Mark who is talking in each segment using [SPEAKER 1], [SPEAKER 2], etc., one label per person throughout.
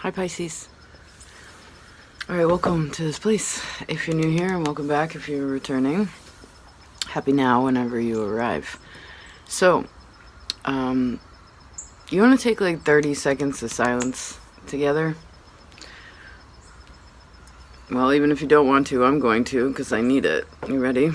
[SPEAKER 1] Hi Pisces. Alright, welcome to this place. If you're new here, and welcome back if you're returning. Happy now whenever you arrive. So, you want to take like 30 seconds of silence together? Well, even if you don't want to, I'm going to, because I need it. You ready?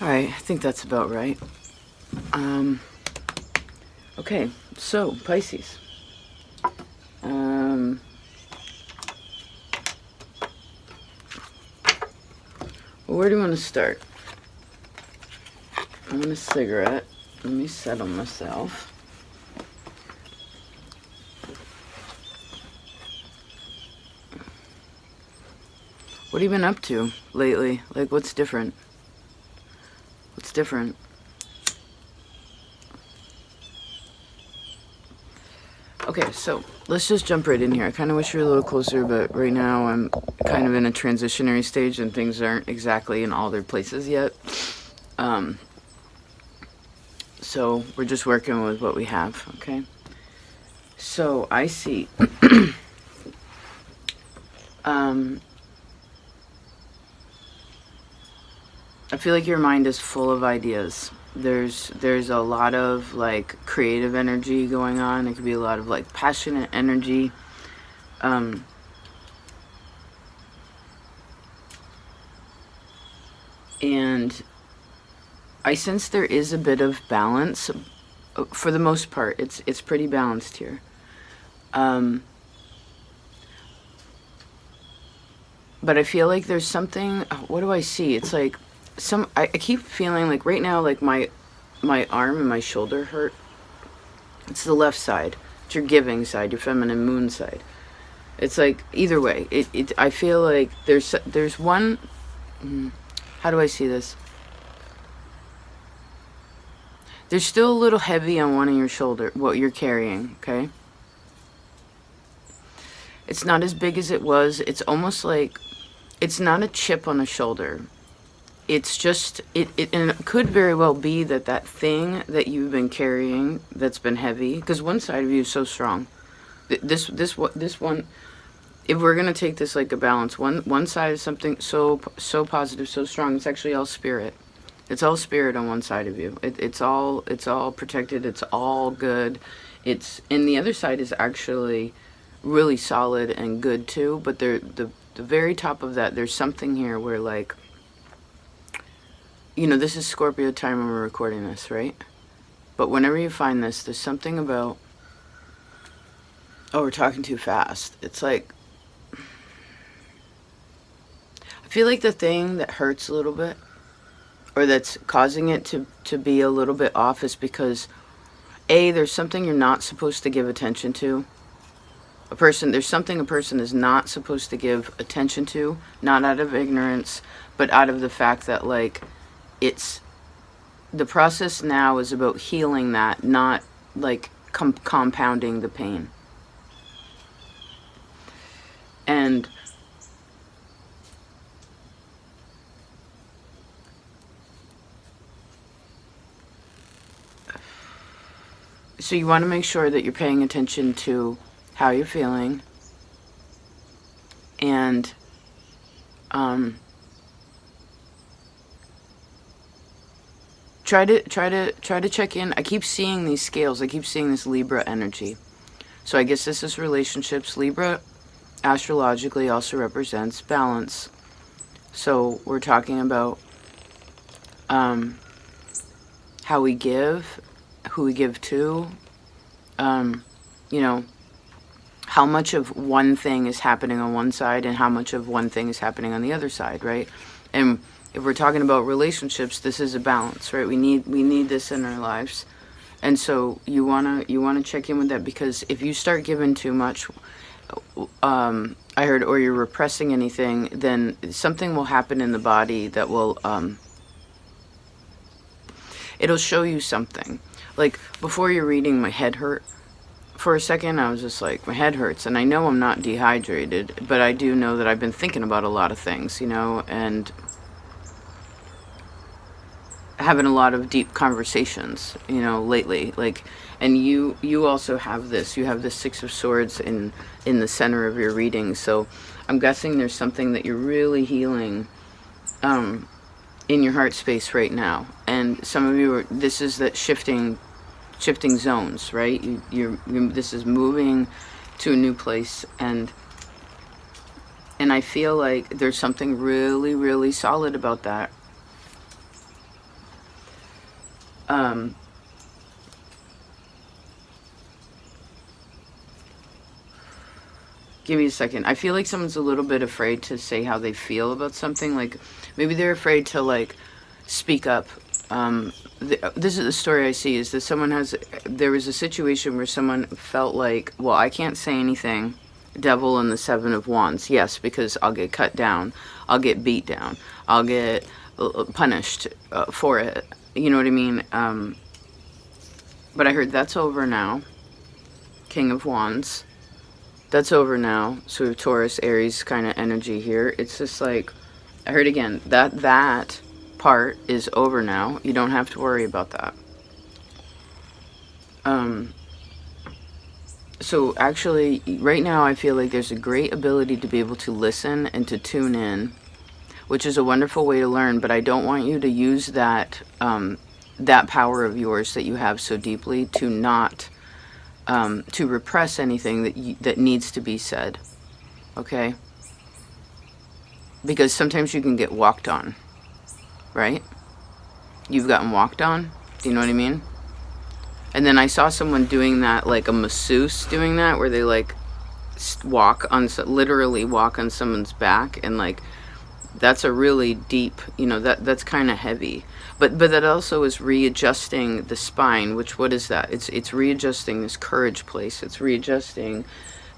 [SPEAKER 1] Alright, I think that's about right. Okay, so Pisces. Well, where do you want to start? I want a cigarette. Let me settle myself. What have you been up to lately? Like, what's different? What's different? Okay, so let's just jump right in here. I kind of wish you were a little closer, but right now I'm kind of in a transitionary stage and things aren't exactly in all their places yet. So we're just working with what we have, okay? So I see. I feel like your mind is full of ideas. There's a lot of like creative energy going on. It could be a lot of like passionate energy. And I sense there is a bit of balance. For the most part, it's pretty balanced here. But I feel like there's something. What do I see? It's like I keep feeling like right now, like my arm and my shoulder hurt. It's the left side. It's your giving side, your feminine moon side. It's like either way. I feel like there's one. How do I see this? There's still a little heavy on one of your shoulder, what you're carrying, okay? It's not as big as it was. It's almost like, it's not a chip on the shoulder. It's just, and it could very well be that thing that you've been carrying that's been heavy, because one side of you is so strong. This one, if we're going to take this like a balance, one side is something so positive, so strong, it's actually all spirit. It's all spirit on one side of you. It's all protected. It's all good. And the other side is actually really solid and good too. But the very top of that, there's something here where like, you know, this is Scorpio time when we're recording this, right? But whenever you find this, there's something about, oh, we're talking too fast. It's like, I feel like the thing that hurts a little bit, or that's causing it to be a little bit off, is because there's something you're not supposed to give attention to. There's something a person is not supposed to give attention to, not out of ignorance, but out of the fact that like it's the process now is about healing that, not like compounding the pain. And so you want to make sure that you're paying attention to how you're feeling, and try to check in. I keep seeing these scales. I keep seeing this Libra energy. So I guess this is relationships. Libra astrologically also represents balance. So we're talking about how we give, who we give to, you know, how much of one thing is happening on one side and how much of one thing is happening on the other side, right? And if we're talking about relationships, this is a balance, right? We need this in our lives. And so you wanna check in with that, because if you start giving too much, I heard, or you're repressing anything, then something will happen in the body that will it'll show you something. Like before your reading, my head hurt. For a second, I was just like, my head hurts, and I know I'm not dehydrated, but I do know that I've been thinking about a lot of things, you know, and having a lot of deep conversations, you know, lately. Like, and you also have this. You have the Six of Swords in the center of your reading. So I'm guessing there's something that you're really healing in your heart space right now. And some of you are, this is that shifting zones, right? You're this is moving to a new place, and I feel like there's something really, really solid about that. Give me a second. I feel like someone's a little bit afraid to say how they feel about something. Like maybe they're afraid to like speak up. This is the story I see, is that there was a situation where someone felt like, well, I can't say anything. Devil and the Seven of Wands. Yes, because I'll get cut down. I'll get beat down. I'll get punished for it. You know what I mean? But I heard that's over now. King of Wands. That's over now. So we have Taurus, Aries kind of energy here. It's just like, I heard again, that part is over now. You don't have to worry about that. So actually, right now I feel like there's a great ability to be able to listen and to tune in, which is a wonderful way to learn, but I don't want you to use that that power of yours that you have so deeply to not to repress anything that needs to be said. Okay? Because sometimes you can get walked on, right? You've gotten walked on. Do you know what I mean? And then I saw someone doing that, like a masseuse doing that, where they like literally walk on someone's back, and like that's a really deep, you know, that's kind of heavy. But that also is readjusting the spine, which, what is that? It's readjusting this courage place. It's readjusting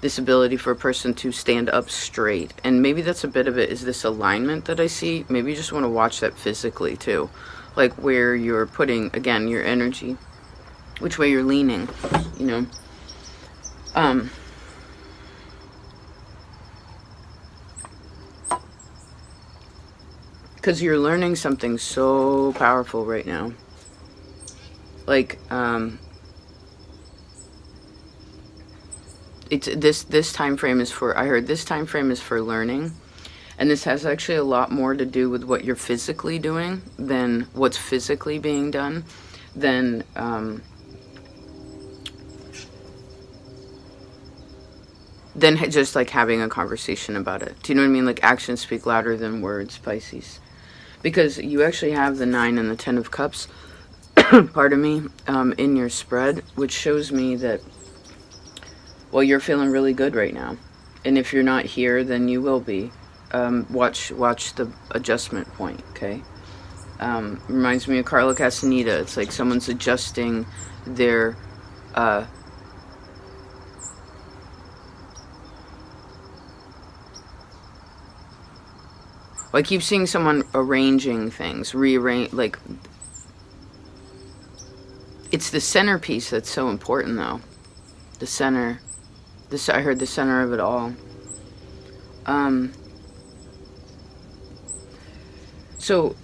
[SPEAKER 1] this ability for a person to stand up straight. And maybe that's a bit of it, is this alignment that I see. Maybe you just want to watch that physically too. Like where you're putting, again, your energy, which way you're leaning, you know. Because you're learning something so powerful right now. Like, it's this time frame is for, I heard this time frame is for learning, and this has actually a lot more to do with what you're physically doing than what's physically being done, than just like having a conversation about it. Do you know what I mean? Like actions speak louder than words, Pisces. Because you actually have the 9 and the 10 of Cups, pardon me, in your spread, which shows me that, well, you're feeling really good right now. And if you're not here, then you will be. Watch the adjustment point, okay? Reminds me of Carla Castaneda. It's like someone's adjusting their... I keep seeing someone arranging things, rearrange, like, it's the centerpiece that's so important, though. The center. I heard the center of it all. So,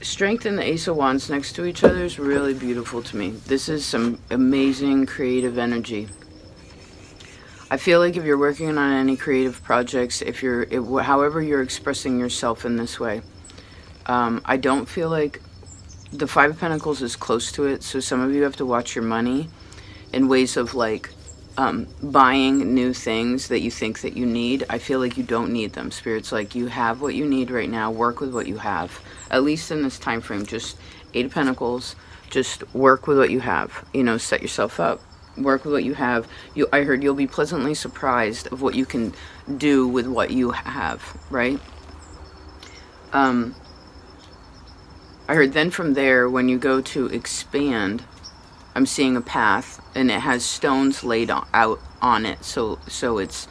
[SPEAKER 1] Strength and the Ace of Wands next to each other is really beautiful to me. This is some amazing creative energy. I feel like if you're working on any creative projects, however you're expressing yourself in this way, I don't feel like the Five of Pentacles is close to it, so some of you have to watch your money, in ways of like buying new things that you think that you need. I feel like you don't need them. Spirit's like, you have what you need right now. Work with what you have, at least in this time frame. Just Eight of Pentacles. Just work with what you have. You know, set yourself up. Work with what you have. I heard you'll be pleasantly surprised of what you can do with what you have, right? I heard then from there, when you go to expand, I'm seeing a path, and it has stones laid out on it. So it's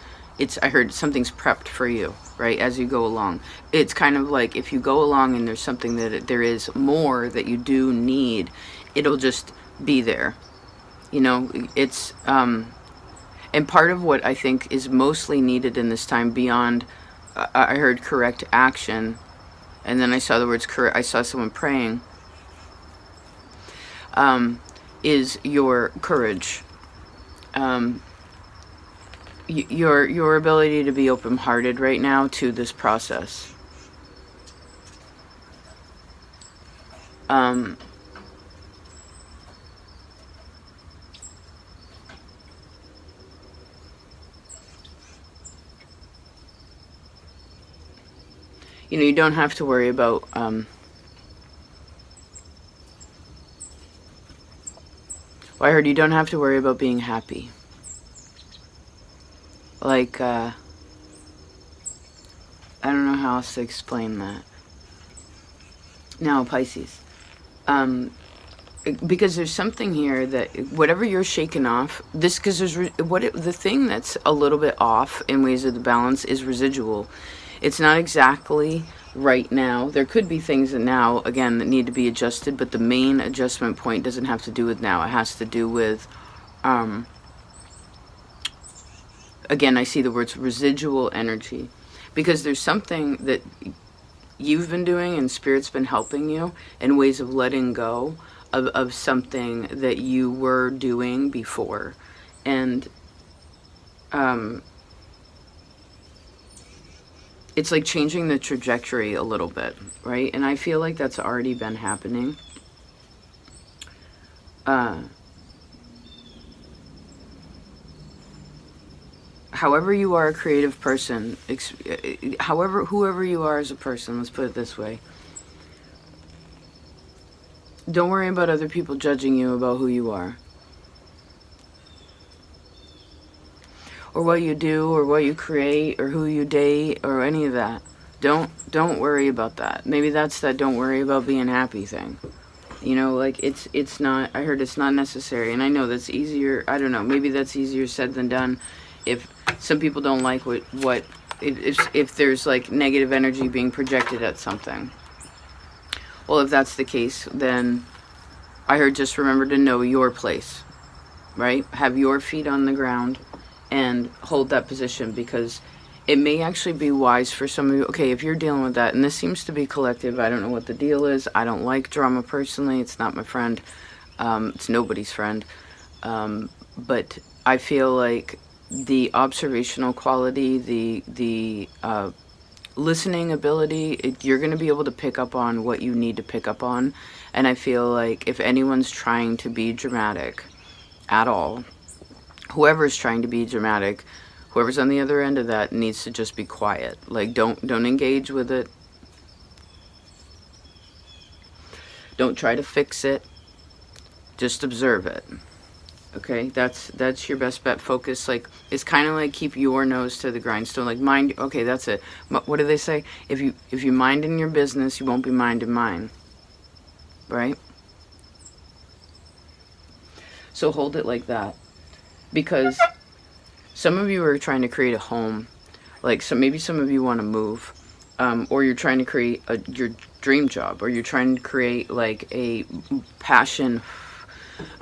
[SPEAKER 1] I heard something's prepped for you, right, as you go along. It's kind of like if you go along and there's something that there is more that you do need, it'll just be there. You know, it's and part of what I think is mostly needed in this time beyond, I heard correct action, and then I saw the words correct. I saw someone praying. Is your courage, your ability to be open-hearted right now to this process. You know, you don't have to worry about well, I heard you don't have to worry about being happy. Like, I don't know how else to explain that. Now, Pisces. Because there's something here that, whatever you're shaking off, this, because there's, the thing that's a little bit off in ways of the balance is residual. It's not exactly right now. There could be things that now, again, that need to be adjusted, but the main adjustment point doesn't have to do with now. It has to do with, again, I see the words residual energy, because there's something that you've been doing and Spirit's been helping you in ways of letting go of something that you were doing before. And it's like changing the trajectory a little bit, right? And I feel like that's already been happening. However you are a creative person, whoever you are as a person, let's put it this way. Don't worry about other people judging you about who you are, or what you do, or what you create, or who you date, or any of that. Don't worry about that. Maybe that's that don't worry about being happy thing. You know, like it's not, I heard it's not necessary. And I know that's easier, I don't know, maybe that's easier said than done. If some people don't like if there's like negative energy being projected at something. Well, if that's the case, then I heard just remember to know your place, right? Have your feet on the ground and hold that position, because it may actually be wise for some of you. Okay, if you're dealing with that, and this seems to be collective, I don't know what the deal is. I don't like drama personally. It's not my friend. It's nobody's friend. But I feel like the observational quality, the listening ability, you're going to be able to pick up on what you need to pick up on. And I feel like if anyone's trying to be dramatic at all, whoever's trying to be dramatic, whoever's on the other end of that needs to just be quiet. Like, don't engage with it. Don't try to fix it. Just observe it. Okay, that's your best bet. Focus, like, it's kind of like keep your nose to the grindstone. Like, mind, okay, that's it. What do they say? If you mind in your business, you won't be minding mine. Right? So hold it like that. Because some of you are trying to create a home. Like, so maybe some of you want to move. Or you're trying to create your dream job. Or you're trying to create, like, a passion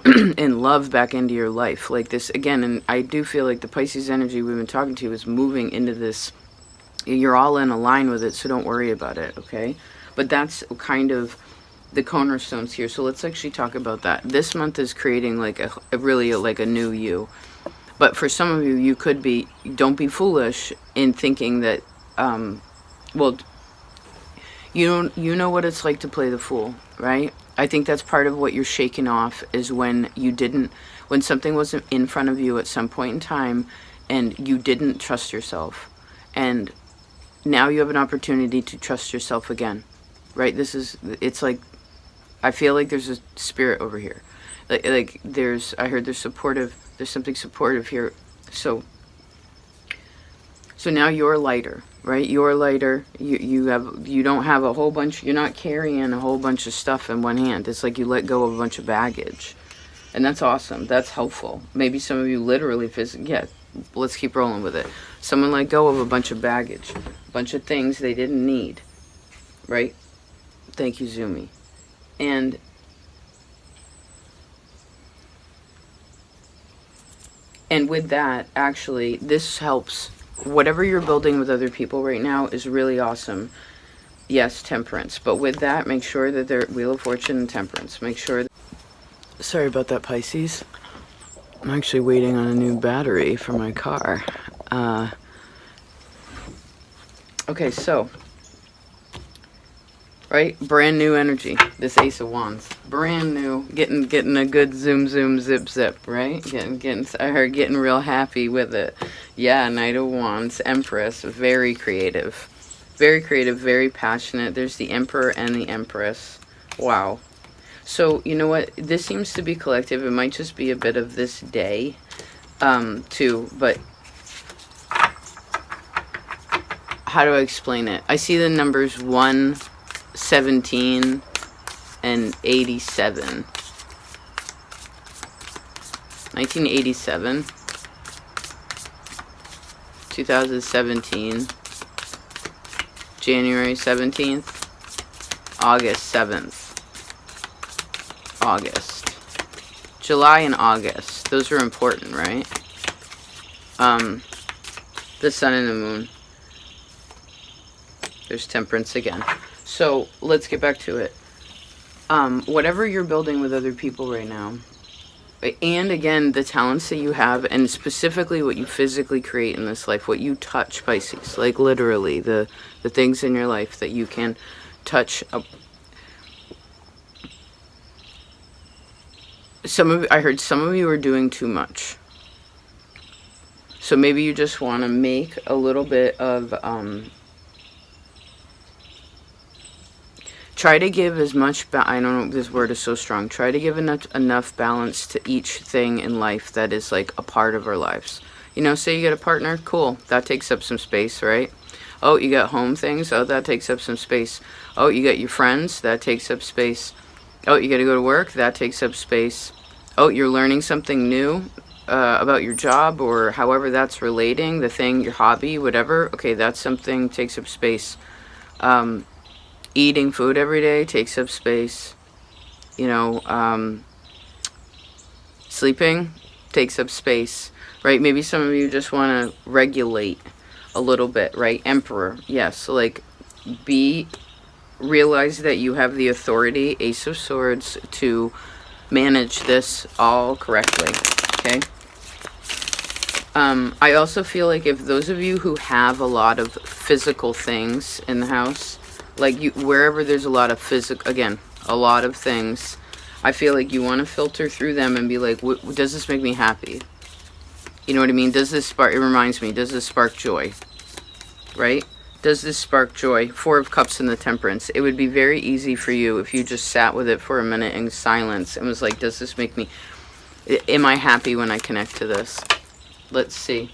[SPEAKER 1] and love back into your life. Like this, again, and I do feel like the Pisces energy we've been talking to is moving into this. You're all in a line with it, so don't worry about it, okay? But that's kind of the cornerstones here. So let's actually talk about that. This month is creating like like a new you. But for some of you, you could be, don't be foolish in thinking that, well, you know what it's like to play the fool, right? I think that's part of what you're shaking off, is when when something wasn't in front of you at some point in time and you didn't trust yourself. And now you have an opportunity to trust yourself again, right? It's like, I feel like there's a spirit over here. Like I heard there's something supportive here. So now you're lighter, right? You're lighter. You don't have a whole bunch, you're not carrying a whole bunch of stuff in one hand. It's like you let go of a bunch of baggage. And that's awesome. That's helpful. Maybe some of you literally yeah, let's keep rolling with it. Someone let go of a bunch of baggage, a bunch of things they didn't need, right? Thank you, Zumi. And with that, actually, this helps. Whatever you're building with other people right now is really awesome. Yes, temperance. But with that, make sure that they're Wheel of Fortune and temperance. Make sure. Sorry about that, Pisces. I'm actually waiting on a new battery for my car. Okay, so. Right? Brand new energy. This Ace of Wands. Brand new. Getting a good zoom, zip, zip, right? Getting real happy with it. Yeah, Knight of Wands. Empress. Very creative. Very creative, very passionate. There's the Emperor and the Empress. Wow. So, you know what? This seems to be collective. It might just be a bit of this day, too. But how do I explain it? I see the numbers 1, 17, and 87. 1987, 2017, January 17th, August 7th, August, July and August. Those are important, right? The sun and the moon. There's temperance again. So let's get back to it. Whatever you're building with other people right now, and again, the talents that you have, and specifically what you physically create in this life, what you touch, Pisces, like literally the things in your life that you can touch. I heard some of you are doing too much. So maybe you just want to make a little bit of, try to give as much, I don't know, this word is so strong. Try to give enough balance to each thing in life that is like a part of our lives. You know, say you get a partner, cool. That takes up some space, right? Oh, you got home things. Oh, that takes up some space. Oh, you got your friends. That takes up space. Oh, you got to go to work. That takes up space. Oh, you're learning something new about your job or however that's relating, the thing, your hobby, whatever. Okay, that's something takes up space. Eating food every day takes up space. You know, sleeping takes up space, right? Maybe some of you just want to regulate a little bit, right? Emperor, yes. Like, realize that you have the authority, Ace of Swords, to manage this all correctly, okay? I also feel like if those of you who have a lot of physical things in the house, like wherever there's a lot of a lot of things, I feel like you want to filter through them and be like, does this make me happy? You know what I mean? Does this spark, it reminds me, does this spark joy? Right? Does this spark joy? 4 of Cups in the Temperance. It would be very easy for you if you just sat with it for a minute in silence and was like, does this make me, am I happy when I connect to this? Let's see.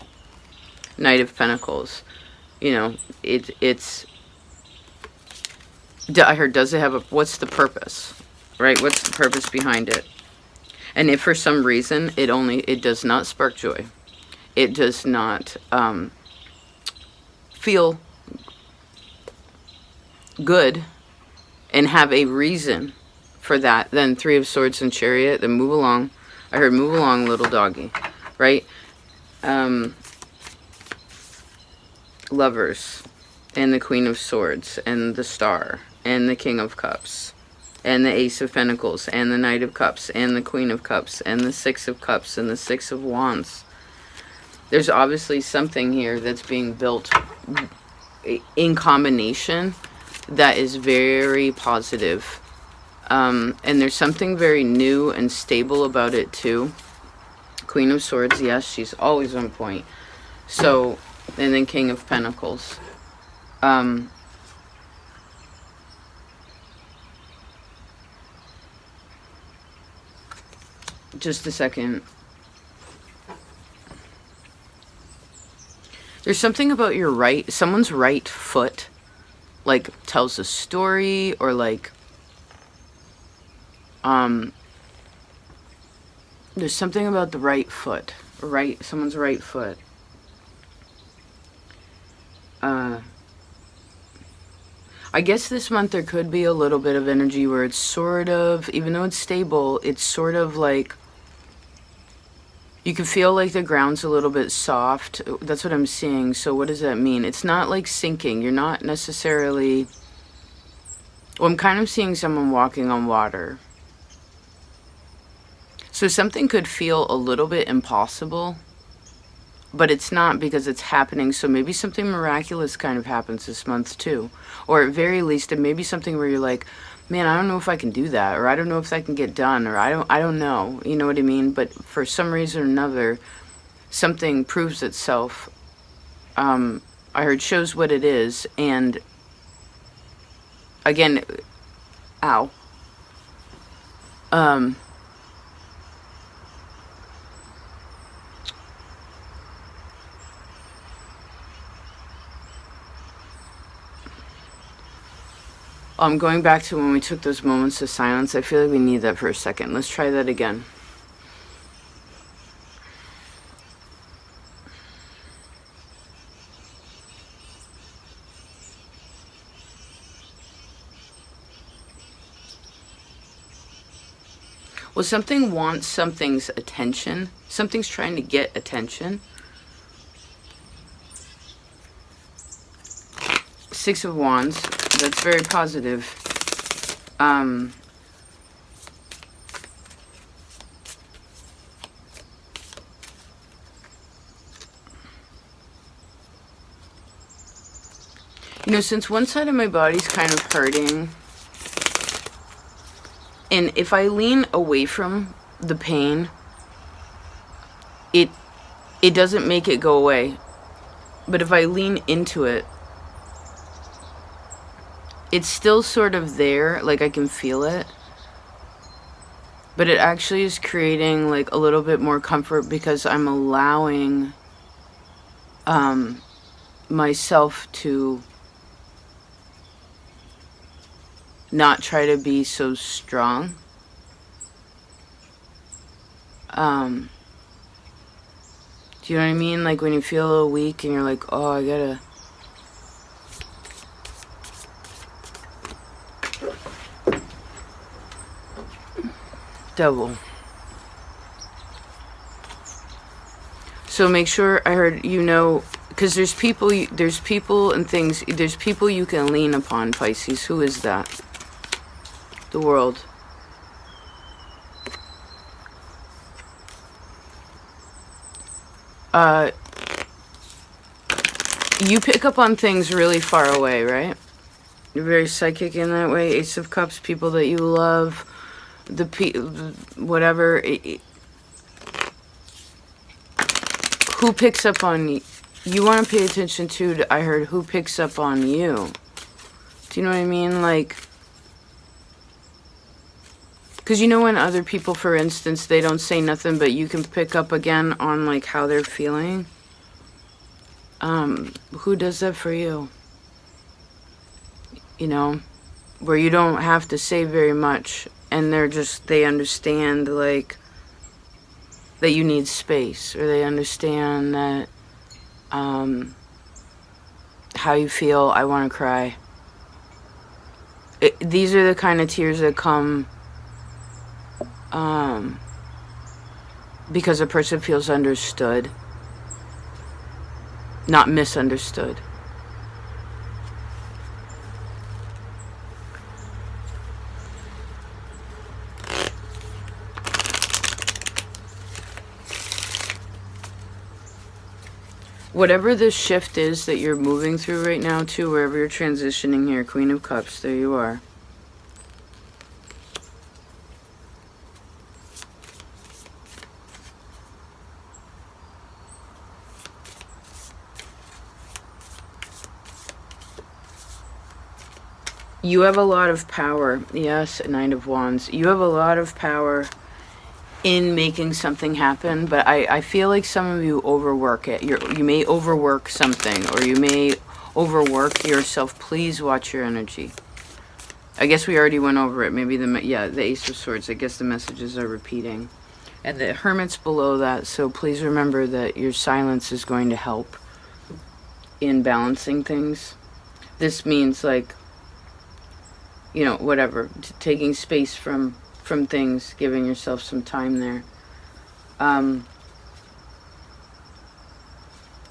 [SPEAKER 1] Knight of Pentacles. You know, I heard, does it have what's the purpose? Right? What's the purpose behind it? And if for some reason it does not spark joy, it does not feel good and have a reason for that, then 3 of Swords and Chariot, then move along. I heard move along, little doggy, right? Lovers and the Queen of Swords and the Star and the King of Cups and the Ace of Pentacles and the Knight of Cups and the Queen of Cups and the 6 of Cups and the 6 of Wands. There's obviously something here that's being built in combination that is very positive. And there's something very new and stable about it too. Queen of Swords, yes, she's always on point. So, and then King of Pentacles. Just a second. There's something about your someone's right foot, like, tells a story, or like, there's something about the right foot, someone's right foot. I guess this month there could be a little bit of energy where it's sort of, even though it's stable, it's sort of like, you can feel like the ground's a little bit soft. That's what I'm seeing. So what does that mean? It's not like sinking. You're not necessarily, well, I'm kind of seeing someone walking on water. So something could feel a little bit impossible, but it's not, because it's happening. So maybe something miraculous kind of happens this month too. Or at very least, it may be something where you're like, man, I don't know if I can do that, or I don't know if that can get done, or I don't know, you know what I mean? But for some reason or another, something proves itself. I heard shows what it is, and again, ow. I'm going back to when we took those moments of silence. I feel like we need that for a second. Let's try that again. Well, something wants something's attention. Something's trying to get attention. Six of Wands. That's very positive. You know, since one side of my body's kind of hurting, and if I lean away from the pain, it doesn't make it go away. But if I lean into it, it's still sort of there, like I can feel it. But it actually is creating like a little bit more comfort, because I'm allowing myself to not try to be so strong. Do you know what I mean? Like when you feel a little weak and you're like, oh, I gotta... Double. So make sure, I heard, you know, because there's people and things, there's people you can lean upon, Pisces. Who is that? The world. You pick up on things really far away, right? You're very psychic in that way. Ace of Cups, people that you love, whatever. Who picks up on you? You want to pay attention to, I heard, who picks up on you. Do you know what I mean? Like, because you know when other people, for instance, they don't say nothing, but you can pick up again on like how they're feeling. Who does that for you? You know, where you don't have to say very much, and they understand like that you need space, or they understand that how you feel. I want to cry. These are the kind of tears that come because a person feels understood, not misunderstood. Whatever this shift is that you're moving through right now, too, wherever you're transitioning here, Queen of Cups, there you are. You have a lot of power. Yes, Knight of Wands. You have a lot of power in making something happen, but I feel like some of you overwork it. You may overwork something, or you may overwork yourself. Please watch your energy. I guess we already went over it. Maybe the Ace of Swords. I guess the messages are repeating. And the Hermit's below that, so please remember that your silence is going to help in balancing things. This means, like, you know, whatever, taking space from things, giving yourself some time there.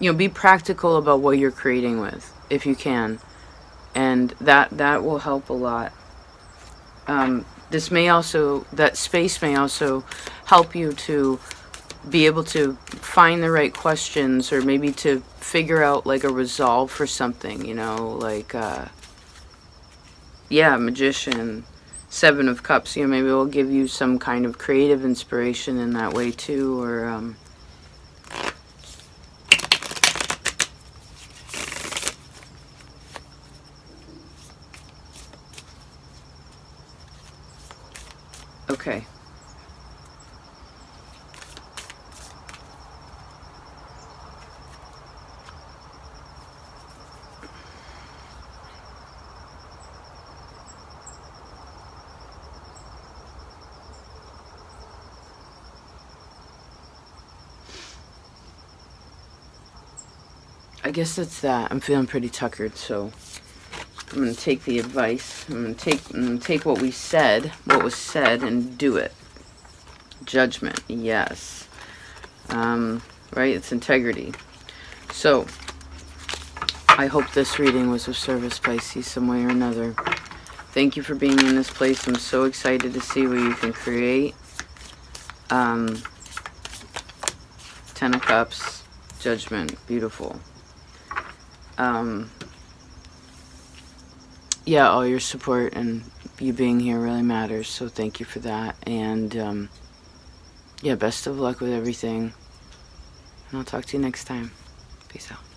[SPEAKER 1] You know, be practical about what you're creating with, if you can, and that will help a lot. That space may also help you to be able to find the right questions, or maybe to figure out like a resolve for something, you know, like, yeah, Magician, Seven of Cups, you know, maybe it will give you some kind of creative inspiration in that way too, or, okay. I guess that's that. I'm feeling pretty tuckered, so I'm going to take the advice. I'm going to take what we said, what was said, and do it. Judgment, yes. Right, it's integrity. So, I hope this reading was of service, Pisces, some way or another. Thank you for being in this place. I'm so excited to see what you can create. Ten of Cups, Judgment, beautiful. Yeah, all your support and you being here really matters, so thank you for that. And yeah, best of luck with everything, and I'll talk to you next time. Peace out.